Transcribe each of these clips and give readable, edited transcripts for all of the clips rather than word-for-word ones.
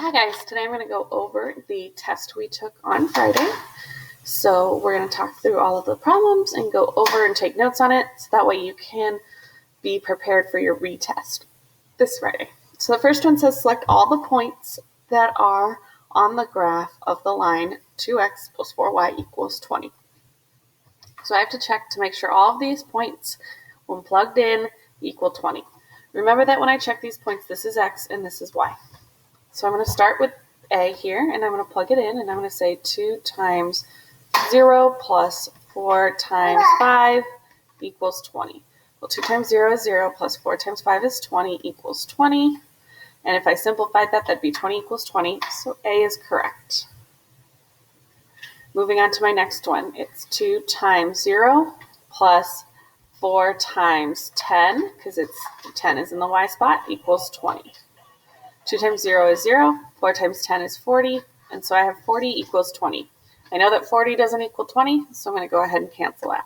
Hi guys, today I'm going to go over the test we took on Friday. So we're going to talk through all of the problems and go over and take notes on it so that way you can be prepared for your retest this Friday. So the first one says select all the points that are on the graph of the line 2x plus 4y equals 20. So I have to check to make sure all of these points, when plugged in, equal 20. Remember that when I check these points, this is x and this is y. So I'm going to start with a here, and I'm going to plug it in, and I'm going to say 2 times 0 plus 4 times 5 equals 20. Well, 2 times 0 is 0, plus 4 times 5 is 20 equals 20. And if I simplified that, that'd be 20 equals 20, so A is correct. Moving on to my next one, it's 2 times 0 plus 4 times 10, because 10 is in the y spot, equals 20. 2 times 0 is 0, 4 times 10 is 40, and so I have 40 equals 20. I know that 40 doesn't equal 20, so I'm going to go ahead and cancel that.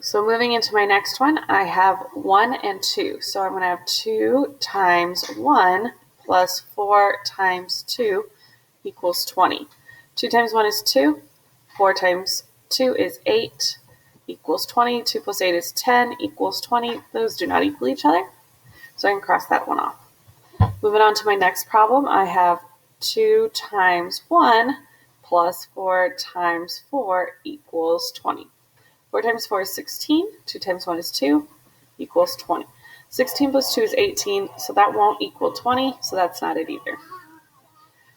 So moving into my next one, I have 1 and 2. So I'm going to have 2 times 1 plus 4 times 2 equals 20. 2 times 1 is 2, 4 times 2 is 8, equals 20. 2 plus 8 is 10, equals 20. Those do not equal each other, so I can cross that one off. Moving on to my next problem, I have 2 times 1 plus 4 times 4 equals 20. 4 times 4 is 16. 2 times 1 is 2, equals 20. 16 plus 2 is 18, so that won't equal 20, so that's not it either.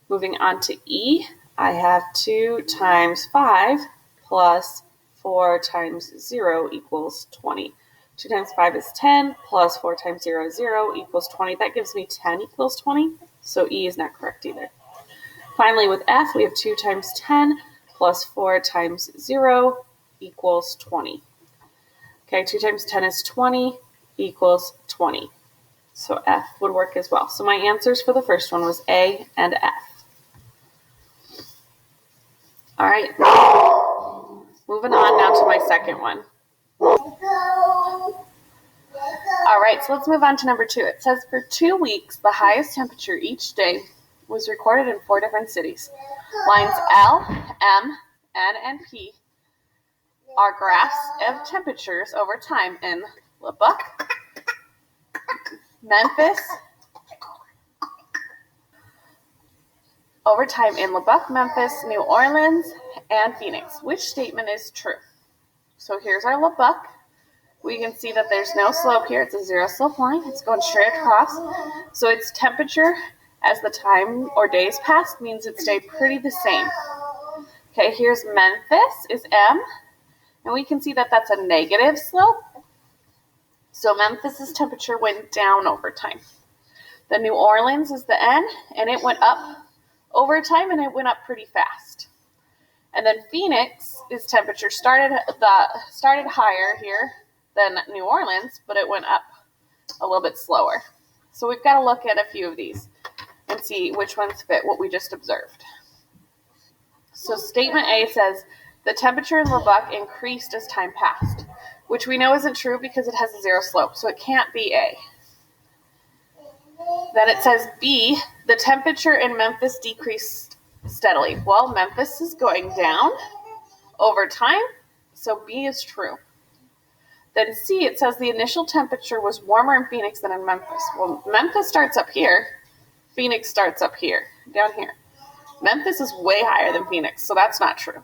Moving on to E, I have 2 times 5 plus 4 times 0 equals 20. 2 times 5 is 10, plus 4 times 0 is 0 equals 20. That gives me 10 equals 20, so E is not correct either. Finally, with F, we have 2 times 10 plus 4 times 0 equals 20. Okay, 2 times 10 is 20 equals 20. So F would work as well. So my answers for the first one was A and F. All right, moving on now to my second one. All right, so let's move on to number 2. It says for 2 weeks, the highest temperature each day was recorded in 4 different cities. Lines L, M, N, and P are graphs of temperatures over time in Lubbock, Memphis, New Orleans, and Phoenix. Which statement is true? So here's our Lubbock. We can see that there's no slope here. It's a zero slope line. It's going straight across. So its temperature as the time or days passed means it stayed pretty the same. Okay, here's Memphis is M, and we can see that that's a negative slope. So Memphis's temperature went down over time. The New Orleans is the N, and it went up over time, and it went up pretty fast. And then Phoenix's temperature started higher here than New Orleans, but it went up a little bit slower. So we've got to look at a few of these and see which ones fit what we just observed. So statement A says, the temperature in Lubbock increased as time passed, which we know isn't true because it has a zero slope, so it can't be A. Then it says B, the temperature in Memphis decreased steadily. Well, Memphis is going down over time, so B is true. Then C, it says the initial temperature was warmer in Phoenix than in Memphis. Well, Memphis starts up here, Phoenix starts up here, down here. Memphis is way higher than Phoenix, so that's not true.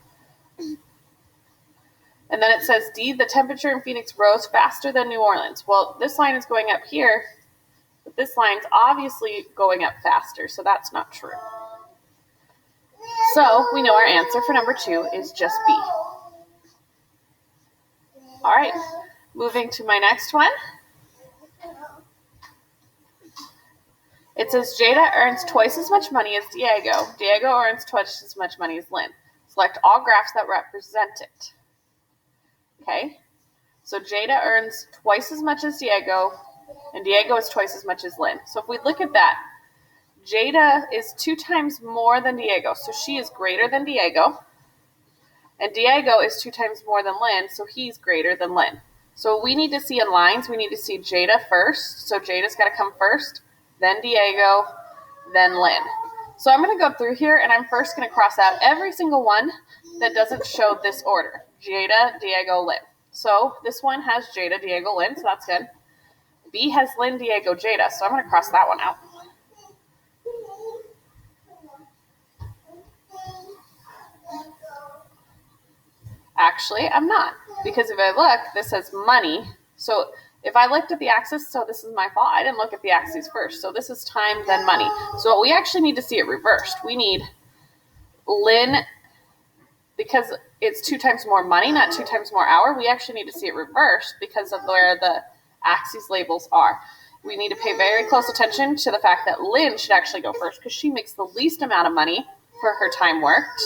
And then it says D, the temperature in Phoenix rose faster than New Orleans. Well, this line is going up here, but this line's obviously going up faster, so that's not true. So we know our answer for number 2 is just B. All right, moving to my next one. It says Jada earns twice as much money as Diego. Diego earns twice as much money as Lynn. Select all graphs that represent it. Okay, so Jada earns twice as much as Diego, and Diego is twice as much as Lynn. So if we look at that, Jada is 2 times more than Diego, so she is greater than Diego. And Diego is 2 times more than Lynn, so he's greater than Lynn. So we need to see in lines, we need to see Jada first. So Jada's got to come first, then Diego, then Lynn. So I'm going to go through here, and I'm first going to cross out every single one that doesn't show this order. Jada, Diego, Lynn. So this one has Jada, Diego, Lynn, so that's good. B has Lynn, Diego, Jada, so I'm going to cross that one out. Actually, I'm not, because if I look, this says money. So if I looked at the axis, so this is my fault, I didn't look at the axes first. So this is time, then money. So we actually need to see it reversed. We need Lynn, because it's 2 times more money, not 2 times more hour. We actually need to see it reversed because of where the axes labels are. We need to pay very close attention to the fact that Lynn should actually go first because she makes the least amount of money for her time worked.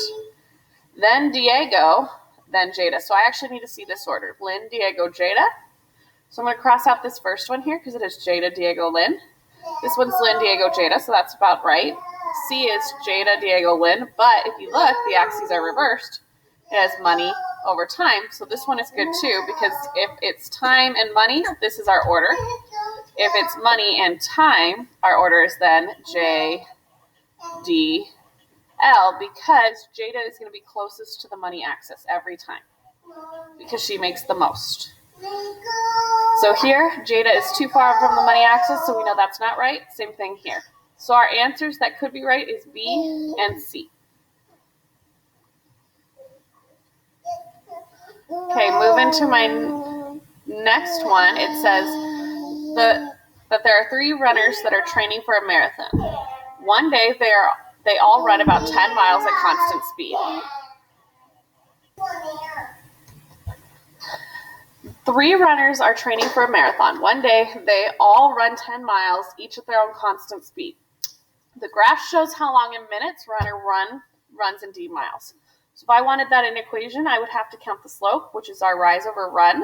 Then Diego, then Jada. So I actually need to see this order. Lynn, Diego, Jada. So I'm going to cross out this first one here because it is Jada, Diego, Lynn. This one's Lynn, Diego, Jada, so that's about right. C is Jada, Diego, Lynn, but if you look, the axes are reversed. It has money over time, so this one is good too because if it's time and money, this is our order. If it's money and time, our order is then J, D, L, because Jada is going to be closest to the money axis every time because she makes the most. So here, Jada is too far from the money axis, so we know that's not right. Same thing here. So our answers that could be right is B and C. Okay, moving to my next one. It says that there are 3 runners that are training for a marathon. One day they all run about 10 miles at constant speed. 3 runners are training for a marathon. One day they all run 10 miles, each at their own constant speed. The graph shows how long in minutes runner runs in d miles. So if I wanted that in equation, I would have to count the slope, which is our rise over run.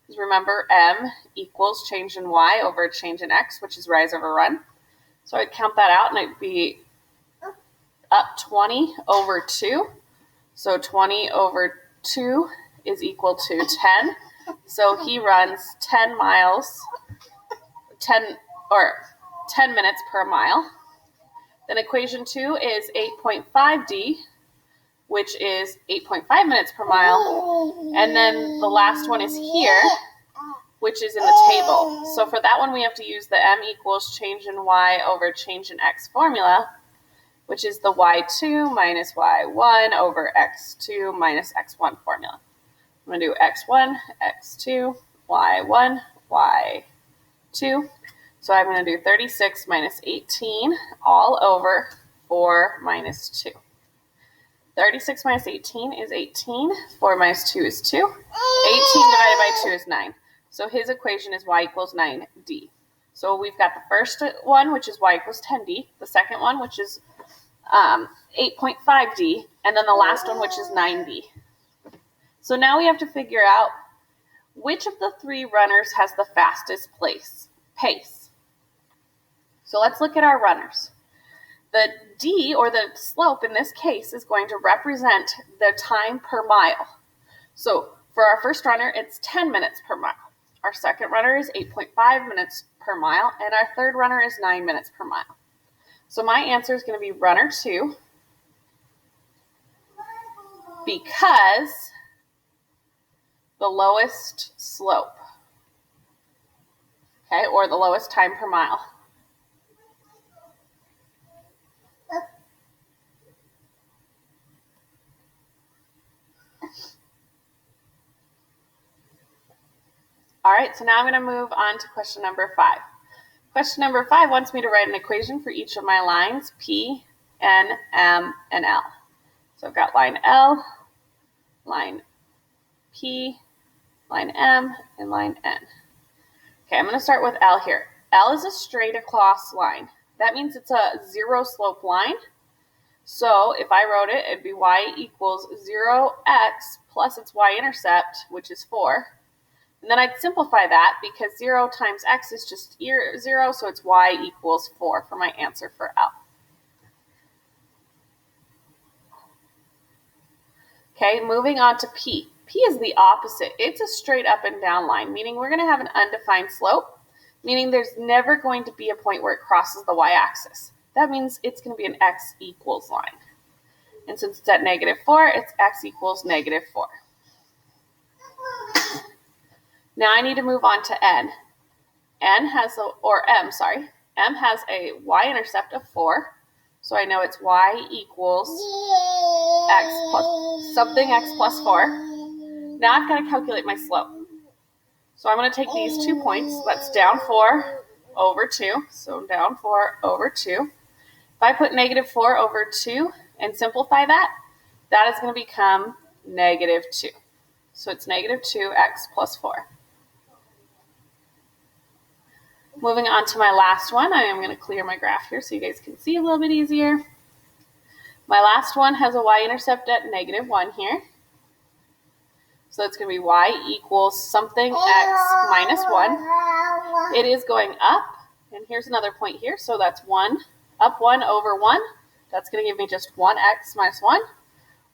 Because remember, m equals change in y over change in x, which is rise over run. So I'd count that out, and it'd be up 20 over 2. So 20 over 2 is equal to 10. So he runs 10 miles, 10 minutes per mile. Then equation 2 is 8.5d, which is 8.5 minutes per mile. And then the last one is here, which is in the table. So for that one, we have to use the m equals change in y over change in x formula, which is the y2 minus y1 over x2 minus x1 formula. I'm going to do x1, x2, y1, y2. So I'm going to do 36 minus 18 all over 4 minus 2. 36 minus 18 is 18. 4 minus 2 is 2. 18 divided by 2 is 9. So his equation is y equals 9d. So we've got the first one, which is y equals 10d. The second one, which is 8.5d. And then the last one, which is 9d. So now we have to figure out which of the 3 runners has the fastest pace. So let's look at our runners. The D, or the slope in this case, is going to represent the time per mile. So for our first runner, it's 10 minutes per mile. Our second runner is 8.5 minutes per mile, and our third runner is 9 minutes per mile. So my answer is going to be runner 2, because the lowest slope, okay, or the lowest time per mile. All right, so now I'm going to move on to question number 5. Question number 5 wants me to write an equation for each of my lines, P, N, M, and L. So I've got line L, line P, line M, and line N. Okay, I'm going to start with L here. L is a straight across line. That means it's a 0 slope line. So if I wrote it, it'd be y equals 0x plus its y-intercept, which is 4. And then I'd simplify that because 0 times x is just 0, so it's y equals 4 for my answer for L. Okay, moving on to P. P is the opposite. It's a straight up and down line, meaning we're going to have an undefined slope, meaning there's never going to be a point where it crosses the y-axis. That means it's going to be an x equals line. And since it's at -4, it's x equals -4. Now I need to move on to n. M has a y-intercept of 4. So I know it's y equals x plus 4. Now I've got to calculate my slope. So I'm going to take these 2 points. That's down 4 over 2. So down 4 over 2. If I put -4 over 2 and simplify that, that is going to become -2. So it's -2x plus 4. Moving on to my last one, I am going to clear my graph here so you guys can see a little bit easier. My last one has a y-intercept at -1 here. So it's going to be y equals something x minus 1. It is going up, and here's another point here. So that's 1, up 1 over 1. That's going to give me just 1x minus 1,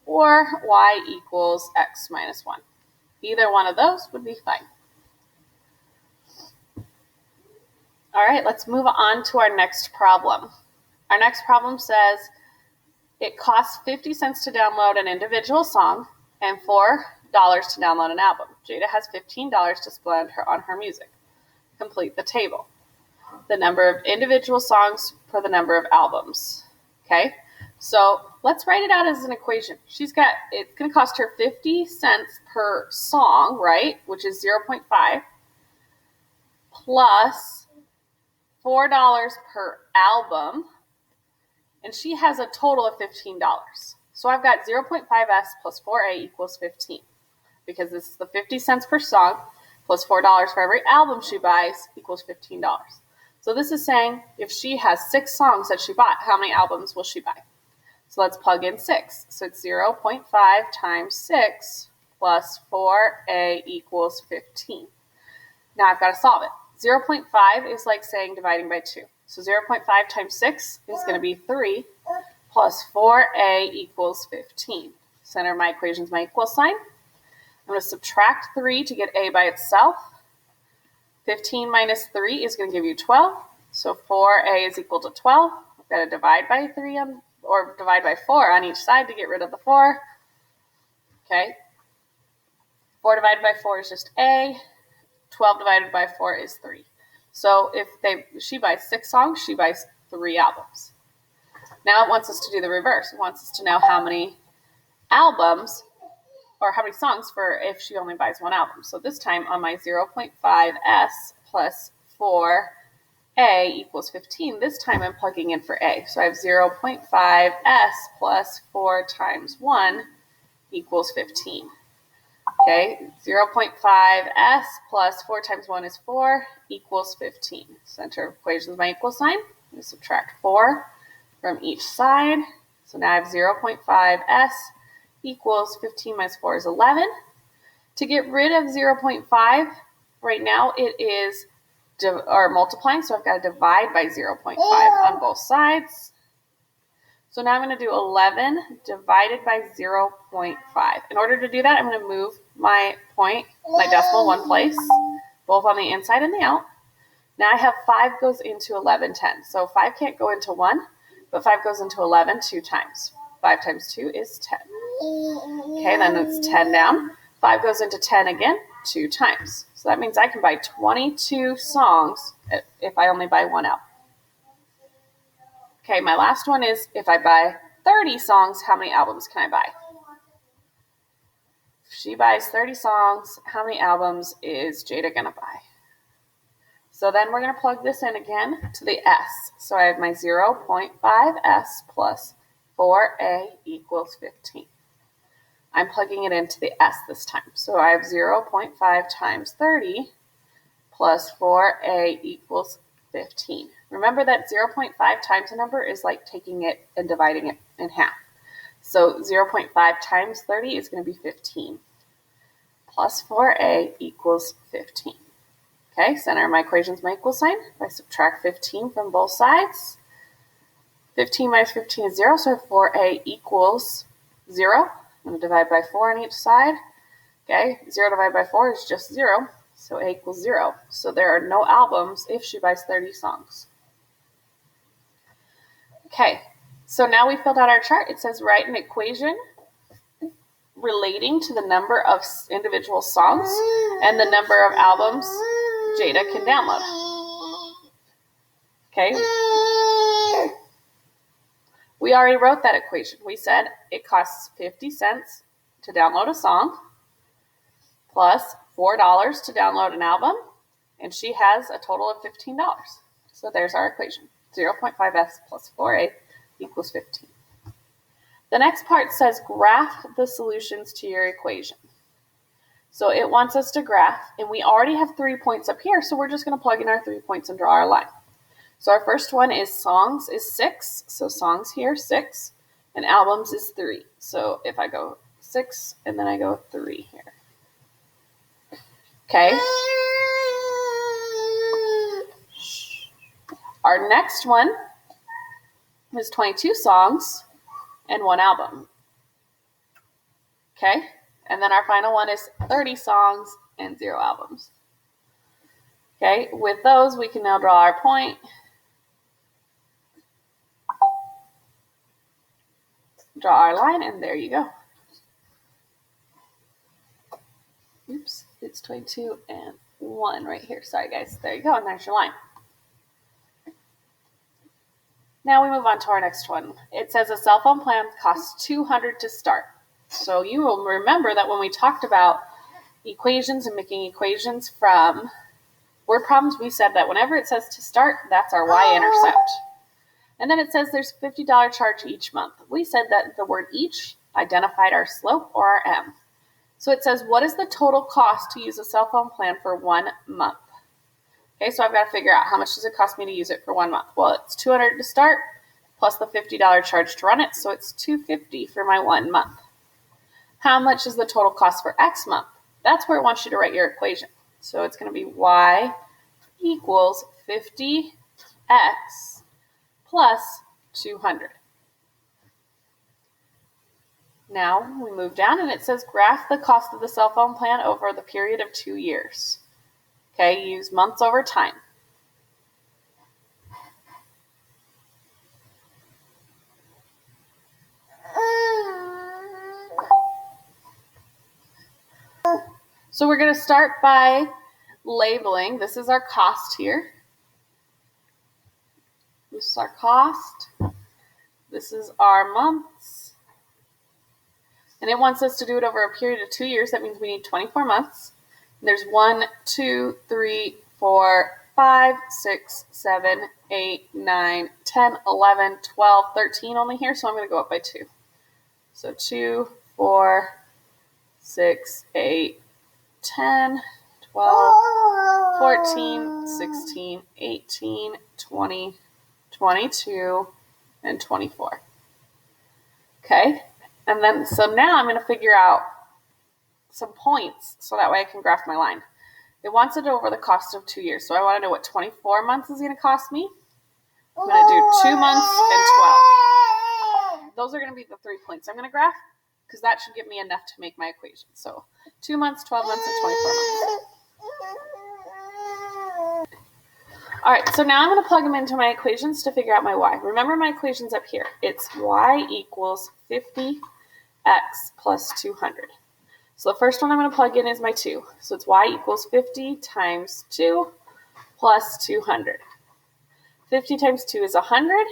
or y equals x minus 1. Either one of those would be fine. All right, let's move on to our next problem. Our next problem says it costs 50 cents to download an individual song and $4 to download an album. Jada has $15 to spend on her music. Complete the table. The number of individual songs per the number of albums. Okay, so let's write it out as an equation. It's going to cost her 50 cents per song, right, which is 0.5, plus $4 per album, and she has a total of $15. So I've got 0.5s plus 4a equals 15, because this is the 50 cents per song plus $4 for every album she buys equals $15. So this is saying if she has 6 songs that she bought, how many albums will she buy? So let's plug in 6. So it's 0.5 times 6 plus 4a equals 15. Now I've got to solve it. 0.5 is like saying dividing by 2. So 0.5 times 6 is going to be 3 plus 4a equals 15. Center of my equation is my equal sign. I'm going to subtract 3 to get a by itself. 15 minus 3 is going to give you 12. So 4a is equal to 12. I've got to divide by 3 or divide by 4 on each side to get rid of the 4. Okay. 4 divided by 4 is just a. 12 divided by 4 is 3. So if she buys 6 songs, she buys 3 albums. Now it wants us to do the reverse. It wants us to know how many albums or how many songs for if she only buys 1 album. So this time on my 0.5s plus 4a equals 15, this time I'm plugging in for a. So I have 0.5s plus 4 times 1 equals 15. Okay, 0.5s plus 4 times 1 is 4 equals 15. Center of equation is my equal sign. I'm going to subtract 4 from each side. So now I have 0.5s equals 15 minus 4 is 11. To get rid of 0.5, right now it is multiplying, so I've got to divide by 0.5 on both sides. So now I'm going to do 11 divided by 0.5. In order to do that, I'm going to move my decimal 1 place, both on the inside and the out. Now I have 5 goes into 11 10. So 5 can't go into 1, but 5 goes into 11 2 times. 5 times 2 is 10. Okay, then it's 10 down. 5 goes into 10 again 2 times. So that means I can buy 22 songs if I only buy 1 album. Okay, my last one is if I buy 30 songs, how many albums can I buy? If she buys 30 songs, how many albums is Jada going to buy? So then we're going to plug this in again to the S. So I have my 0.5s plus 4a equals 15. I'm plugging it into the S this time. So I have 0.5 times 30 plus 4a equals 15. Remember that 0.5 times a number is like taking it and dividing it in half. So 0.5 times 30 is going to be 15. Plus 4a equals 15. Okay, center of my equation is my equal sign. If I subtract 15 from both sides, 15 minus 15 is 0, so 4a equals 0. I'm going to divide by 4 on each side. Okay, 0 divided by 4 is just 0, so A equals 0. So there are no albums if she buys 30 songs. Okay, so now we filled out our chart. It says write an equation relating to the number of individual songs and the number of albums Jada can download. Okay. We already wrote that equation. We said it costs 50 cents to download a song plus $4 to download an album, and she has a total of $15. So there's our equation. 0.5s plus 4a equals 15. The next part says graph the solutions to your equation. So it wants us to graph, and we already have 3 points up here, so we're just going to plug in our 3 points and draw our line. So our first one is songs is 6, so songs here, 6, and albums is 3. So if I go 6 and then I go 3 here. Okay. Our next one is 22 songs and 1 album. Okay. And then our final one is 30 songs and 0 albums. Okay. With those, we can now draw our point. Draw our line, and there you go. Oops, it's 22 and 1 right here. Sorry, guys. There you go, and there's your line. Now we move on to our next one. It says a cell phone plan costs $200 to start. So you will remember that when we talked about equations and making equations from word problems, we said that whenever it says to start, that's our y-intercept. And then it says there's a $50 charge each month. We said that the word each identified our slope or our m. So it says, what is the total cost to use a cell phone plan for 1 month? Okay, so I've got to figure out how much does it cost me to use it for 1 month. Well, it's $200 to start plus the $50 charge to run it, so it's $250 for my 1 month. How much is the total cost for X month? That's where it wants you to write your equation. So it's going to be y equals 50x plus 200. Now we move down and it says graph the cost of the cell phone plan over the period of 2 years. Okay, use months over time. So we're going to start by labeling. This is our cost here. This is our cost. This is our months. And it wants us to do it over a period of 2 years. That means we need 24 months. And there's 1, 2, 3, 4, 5, 6, 7, 8, 9, 10, 11, 12, 13 only here. So I'm going to go up by 2. So 2, 4, 6, 8, 10, 12, 14, 16, 18, 20, 22, and 24. Okay, and then so now I'm going to figure out some points so that way I can graph my line. It wants it over the cost of 2 years, so I want to know what 24 months is going to cost me. I'm going to do 2 months and 12. Those are going to be the 3 points I'm going to graph because that should give me enough to make my equation. So 2 months, 12 months, and 24 months. All right, so now I'm going to plug them into my equations to figure out my y. Remember my equation's up here. It's y equals 50x plus 200. So the first one I'm going to plug in is my 2. So it's y equals 50 times 2 plus 200. 50 times 2 is 100,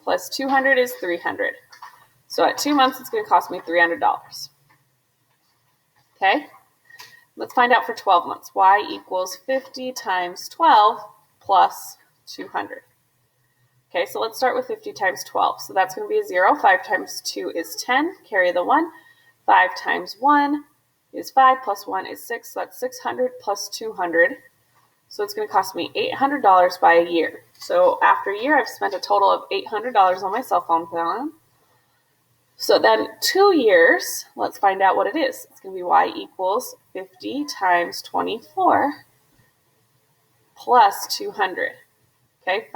plus 200 is 300. So at 2 months, it's going to cost me $300. Okay? Let's find out for 12 months. Y equals 50 times 12 plus 200. Okay, so let's start with 50 times 12. So that's going to be a 0. 5 times 2 is 10. Carry the 1. 5 times 1 is 5 plus 1 is 6. So that's 600 plus 200. So it's going to cost me $800 by a year. So after a year, I've spent a total of $800 on my cell phone plan. So then 2 years, let's find out what it is. It's going to be y equals 50 times 24 plus 200. Okay,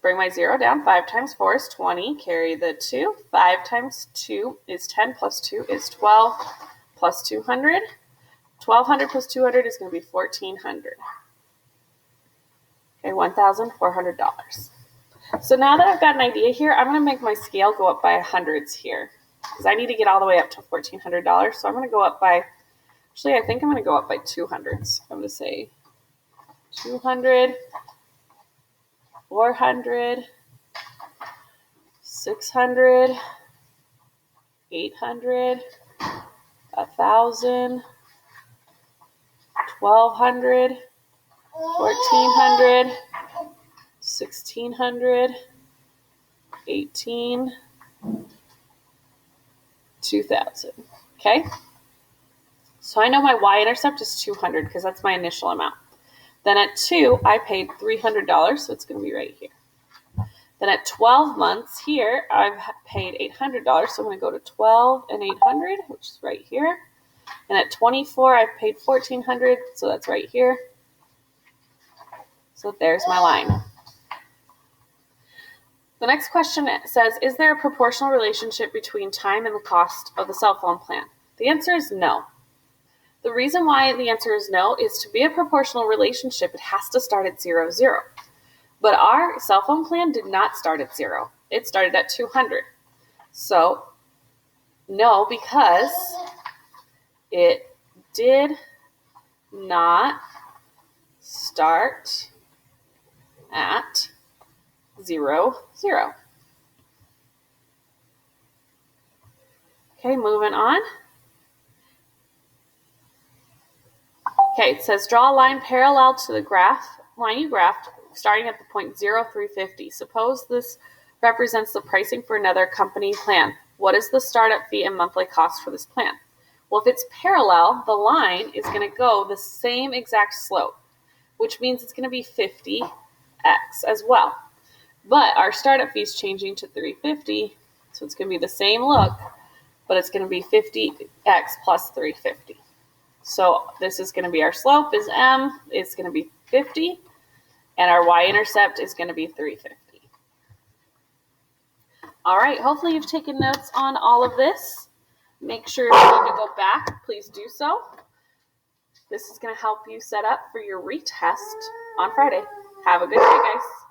bring my 0 down. 5 times 4 is 20. Carry the 2. 5 times 2 is 10 plus 2 is 12. plus 200. 1,200 plus 200 is going to be 1,400. Okay, $1,400. So now that I've got an idea here, I'm going to make my scale go up by hundreds here, because I need to get all the way up to $1,400. So I'm going to go up by, actually, I think I'm going to go up by 200s. I'm going to say 200, 400, 600, 800, 1,000, 1,200, 1,400, 1,600, 18, 2,000. Okay? So I know my y-intercept is 200 because that's my initial amount. Then at 2, I paid $300, so it's going to be right here. Then at 12 months here, I've paid $800, so I'm going to go to 12 and 800, which is right here. And at 24, I've paid $1,400, so that's right here. So there's my line. The next question says, is there a proportional relationship between time and the cost of the cell phone plan? The answer is no. The reason why the answer is no is to be a proportional relationship, it has to start at 0, 0. But our cell phone plan did not start at 0. It started at 200. So no, because it did not start at 0, 0. Okay, moving on. Okay, it says draw a line parallel to the line you graphed, starting at the point 0,350. Suppose this represents the pricing for another company plan. What is the startup fee and monthly cost for this plan? Well, if it's parallel, the line is going to go the same exact slope, which means it's going to be 50x as well. But our startup fee is changing to 350, so it's going to be the same look, but it's going to be 50x plus 350. So this is going to be our slope is m, it's going to be 50, and our y-intercept is going to be 350. All right, hopefully you've taken notes on all of this. Make sure if you need to go back, please do so. This is going to help you set up for your retest on Friday. Have a good day, guys.